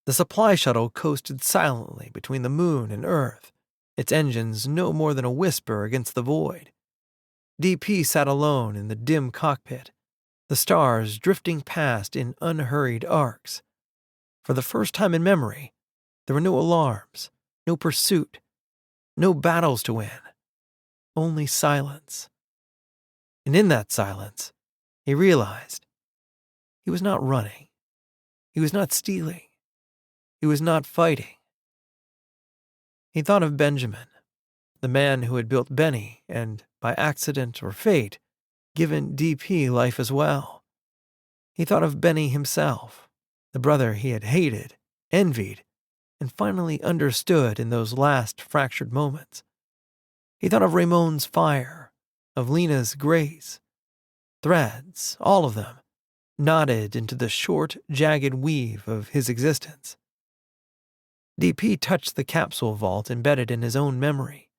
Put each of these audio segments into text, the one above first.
The supply shuttle coasted silently between the moon and Earth, its engines no more than a whisper against the void. DP sat alone in the dim cockpit, the stars drifting past in unhurried arcs. For the first time in memory, there were no alarms, no pursuit, no battles to win, only silence. And in that silence, he realized he was not running, he was not stealing, he was not fighting. He thought of Benjamin, the man who had built Benny and, by accident or fate, given DP life as well. He thought of Benny himself, the brother he had hated, envied, and finally understood in those last fractured moments. He thought of Ramon's fire, of Lena's grace. Threads, all of them, knotted into the short, jagged weave of his existence. DP touched the capsule vault embedded in his own memory.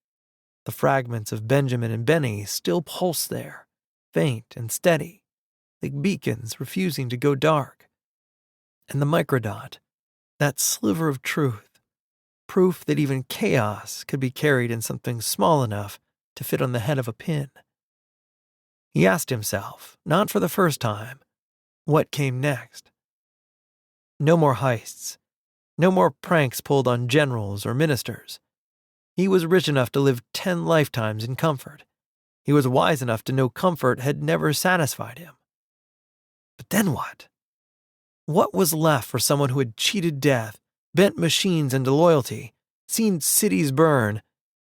The fragments of Benjamin and Benny still pulsed there, faint and steady, like beacons refusing to go dark. And the microdot, that sliver of truth, proof that even chaos could be carried in something small enough to fit on the head of a pin. He asked himself, not for the first time, what came next. No more heists, no more pranks pulled on generals or ministers. He was rich enough to live 10 lifetimes in comfort. He was wise enough to know comfort had never satisfied him. But then what? What was left for someone who had cheated death, bent machines into loyalty, seen cities burn,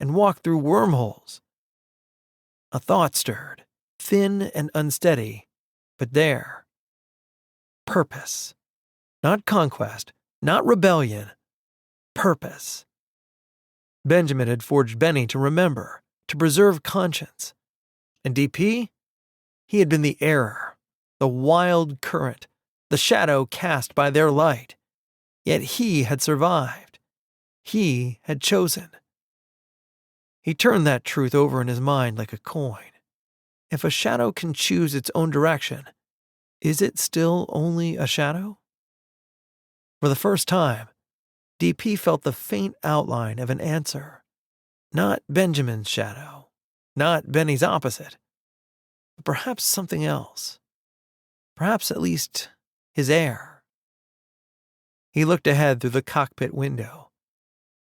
and walked through wormholes? A thought stirred, thin and unsteady, but there. Purpose. Not conquest, not rebellion. Purpose. Benjamin had forged Benny to remember, to preserve conscience. And DP? He had been the error, the wild current, the shadow cast by their light. Yet he had survived. He had chosen. He turned that truth over in his mind like a coin. If a shadow can choose its own direction, is it still only a shadow? For the first time, DP felt the faint outline of an answer. Not Benjamin's shadow, not Benny's opposite, but perhaps something else. Perhaps at least his heir. He looked ahead through the cockpit window.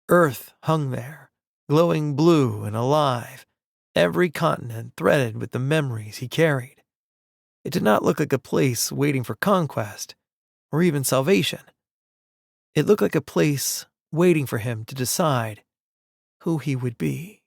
Earth hung there, glowing blue and alive, every continent threaded with the memories he carried. It did not look like a place waiting for conquest, or even salvation. It looked like a place waiting for him to decide who he would be.